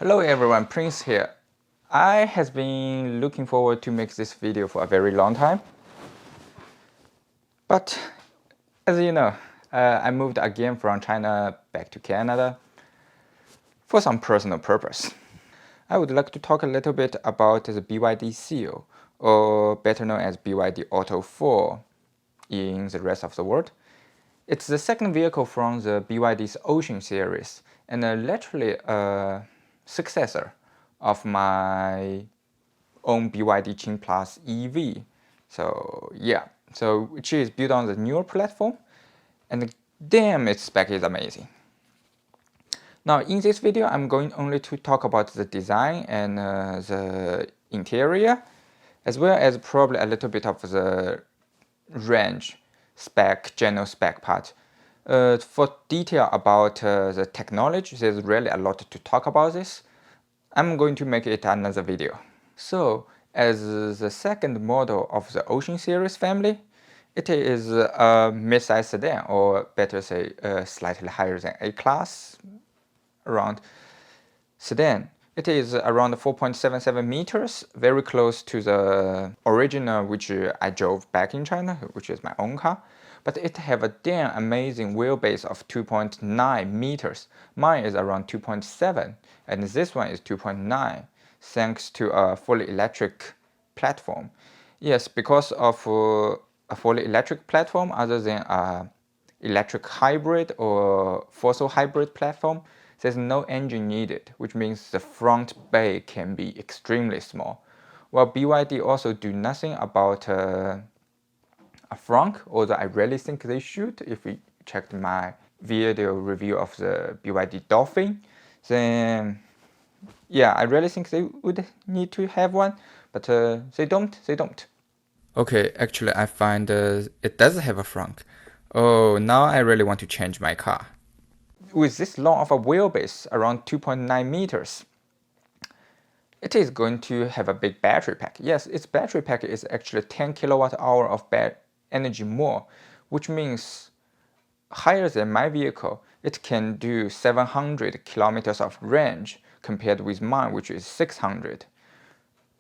Hello everyone, Prince here. I has been looking forward to make this video for a very long time. But as you know, I moved again from China back to Canada for some personal purpose. I would like to talk a little bit about the BYD Seal, or better known as BYD Auto 4 in the rest of the world. It's the second vehicle from the BYD's Ocean series and literally a successor of my own BYD Qing Plus EV. So yeah, which is built on the newer platform, and damn, its spec is amazing. Now in this video, I'm going only to talk about the design and the interior, as well as probably a little bit of the range spec, general spec part. For detail about the technology, there's really a lot to talk about this. I'm going to make it another video. So, as the second model of the Ocean series family, it is a mid-size sedan, or better say, slightly higher than A-class, around sedan. It is around 4.77 meters, very close to the original which I drove back in China, which is my own car. But it have a damn amazing wheelbase of 2.9 meters. Mine is around 2.7, and this one is 2.9, thanks to a fully electric platform. Yes, because of a fully electric platform, other than a electric hybrid or fossil hybrid platform, there's no engine needed, which means the front bay can be extremely small. While BYD also do nothing about a frunk, although I really think they should. If we checked my video review of the BYD Dolphin, then yeah, I really think they would need to have one, but they don't. Okay, actually I find it does have a frunk. Oh, now I really want to change my car. With this long of a wheelbase, around 2.9 meters, it is going to have a big battery pack. Yes, its battery pack is actually 10 kilowatt hour of energy more, which means higher than my vehicle. It can do 700 kilometers of range compared with mine, which is 600,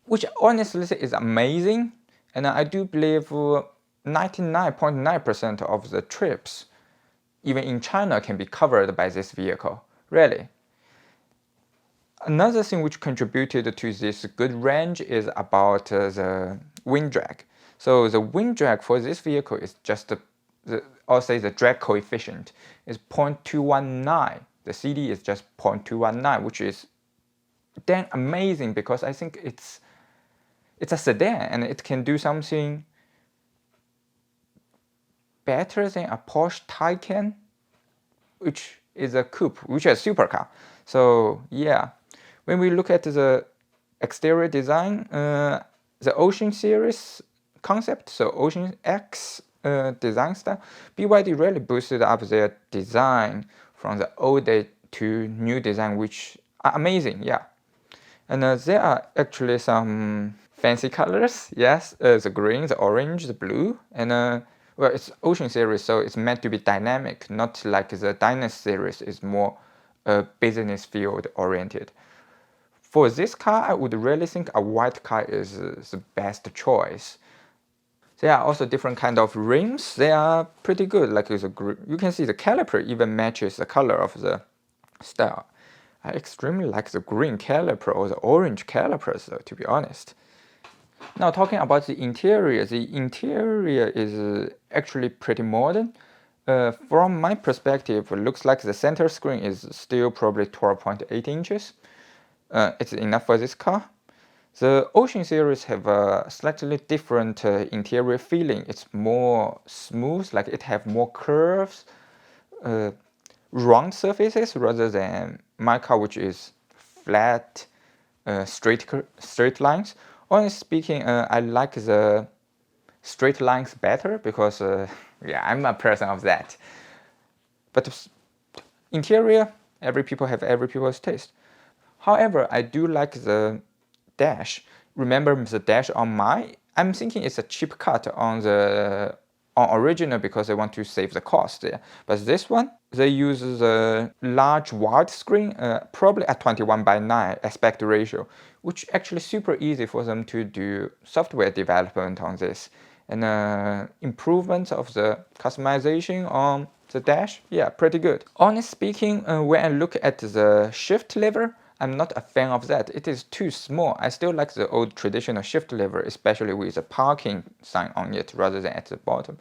which honestly is amazing. And I do believe 99.9% of the trips, even in China, can be covered by this vehicle, really. Another thing which contributed to this good range is about the wind drag. So the wind drag for this vehicle is just I'll say the drag coefficient is 0.219. The CD is just 0.219, which is damn amazing, because I think it's a sedan and it can do something better than a Porsche Taycan, which is a coupe, which is a supercar. So yeah, when we look at the exterior design, the Ocean series concept, so Ocean X design style, BYD really boosted up their design from the old day to new design, which are amazing, yeah. And there are actually some fancy colors, yes, the green, the orange, the blue, and well, it's Ocean series, so it's meant to be dynamic, not like the Dynasty series is more business field oriented. For this car, I would really think a white car is the best choice. There are also different kind of rims. They are pretty good. Like you can see the caliper even matches the color of the style. I extremely like the green caliper or the orange calipers, though, to be honest. Now talking about the interior is actually pretty modern. From my perspective, it looks like the center screen is still probably 12.8 inches. It's enough for this car. The Ocean series have a slightly different interior feeling. It's more smooth, like it have more curves, round surfaces, rather than my car, which is flat, straight lines. Honestly speaking, I like the straight lines better because, yeah, I'm a person of that. But interior, every people's taste. However, I do like the dash. Remember the dash on mine? I'm thinking it's a cheap cut on the on original because they want to save the cost there. But this one, they use the large widescreen, probably at 21:9 aspect ratio, which actually super easy for them to do software development on this. And improvements of the customization on the dash, yeah, pretty good. Honestly speaking, when I look at the shift lever, I'm not a fan of that. It is too small. I still like the old traditional shift lever, especially with a parking sign on it rather than at the bottom.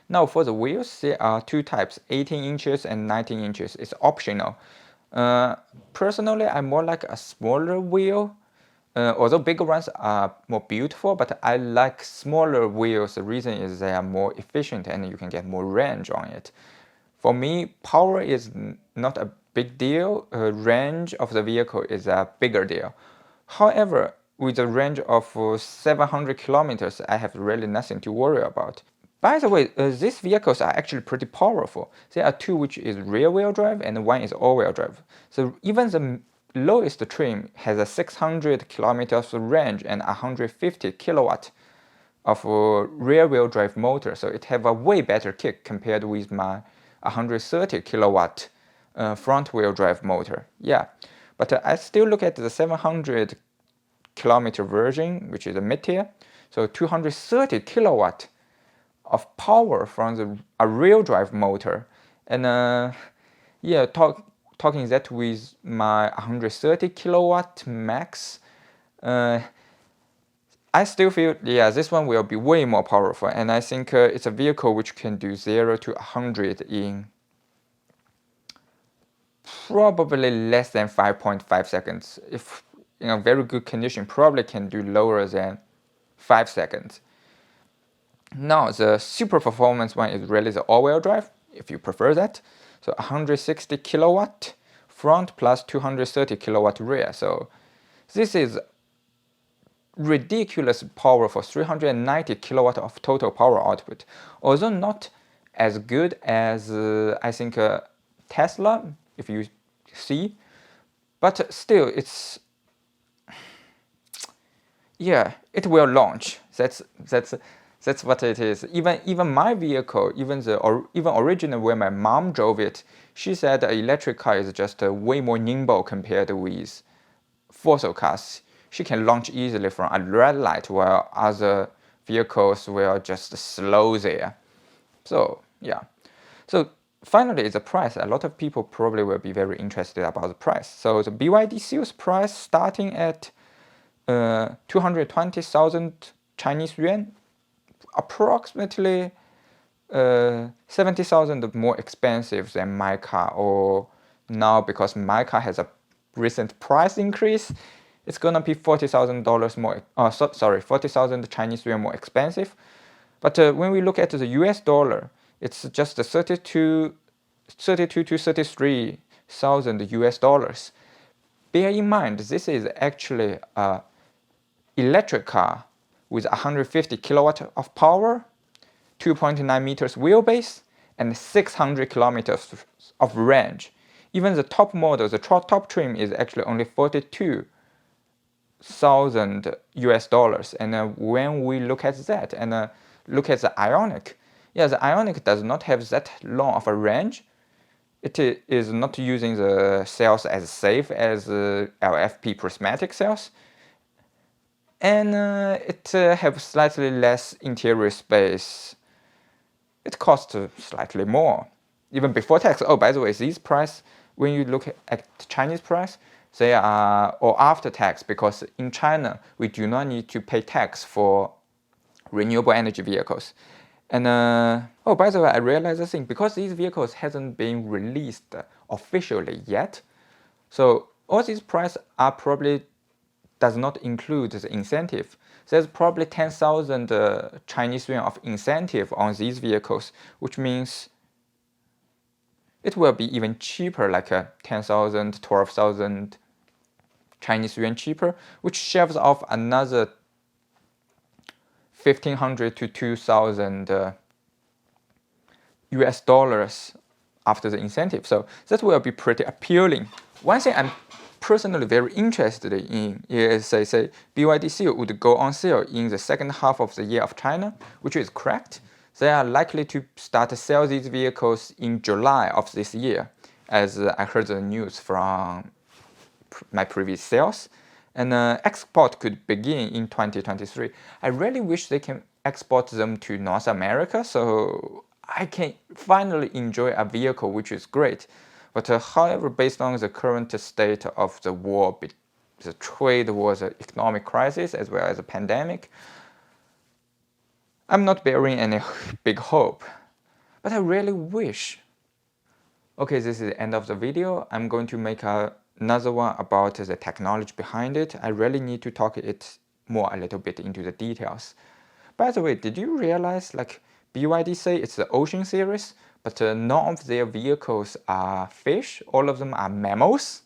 Now for the wheels, there are two types, 18 inches and 19 inches. It's optional. Personally, I more like a smaller wheel. Although bigger ones are more beautiful, but I like smaller wheels. The reason is they are more efficient and you can get more range on it. For me, power is not a big deal. Range of the vehicle is a bigger deal. However, with a range of 700 kilometers, I have really nothing to worry about. By the way, these vehicles are actually pretty powerful. There are two which is rear-wheel drive and one is all-wheel drive. So even the lowest trim has a 600 kilometers range and 150 kilowatt of rear-wheel drive motor. So it have a way better kick compared with my 130 kilowatt front-wheel drive motor. Yeah, but I still look at the 700 kilometer version, which is a mid-tier. So 230 kilowatt of power from a rear drive motor. And yeah, talking that with my 130 kilowatt max, I still feel, yeah, this one will be way more powerful. And I think it's a vehicle which can do 0 to 100 in probably less than 5.5 seconds. If in a very good condition, probably can do lower than 5 seconds. Now, the super performance one is really the all-wheel drive, if you prefer that. So 160 kilowatt front plus 230 kilowatt rear. So this is ridiculous power for 390 kilowatt of total power output. Although not as good as I think Tesla, if you see, but still it's, yeah, it will launch. That's what it is. Even my vehicle, even original where my mom drove it, she said the electric car is just way more nimble compared with fossil cars. She can launch easily from a red light, while other vehicles will just slow there. So yeah. So finally, the price. A lot of people probably will be very interested about the price. So the BYD Seal's price starting at 220,000 Chinese yuan, approximately 70,000 more expensive than my car. Or now, because my car has a recent price increase, it's gonna be $40,000 more. 40,000 Chinese yuan more expensive. But when we look at the US dollar, it's just 32 to 33,000 US dollars. Bear in mind, this is actually an electric car with 150 kilowatt of power, 2.9 meters wheelbase, and 600 kilometers of range. Even the top model, the top trim, is actually only 42,000 US dollars. And when we look at that and look at the Ioniq, yeah, the Ioniq does not have that long of a range. It is not using the cells as safe as LFP prismatic cells. And it has slightly less interior space. It costs slightly more, even before tax. Oh, by the way, these price, when you look at the Chinese price, they are, or after tax, because in China, we do not need to pay tax for renewable energy vehicles. And oh, by the way, I realized a thing, because these vehicles hasn't been released officially yet, so all these prices are probably does not include the incentive. There's probably 10,000 Chinese yuan of incentive on these vehicles, which means it will be even cheaper, like 10,000, 12,000 Chinese yuan cheaper, which shaves off another 1,500 to 2,000 US dollars after the incentive. So that will be pretty appealing. One thing I'm personally very interested in is, they say BYD Seal would go on sale in the second half of the year of China, which is correct. They are likely to start to sell these vehicles in July of this year, as I heard the news from my previous sales. And export could begin in 2023. I really wish they can export them to North America so I can finally enjoy a vehicle, which is great. But however, based on the current state of the war, the trade war, the economic crisis, as well as the pandemic, I'm not bearing any big hope. But I really wish. Okay, this is the end of the video. I'm going to make another one about the technology behind it. I really need to talk it more a little bit into the details. By the way, did you realize like BYD say it's the Ocean series, but none of their vehicles are fish, all of them are mammals?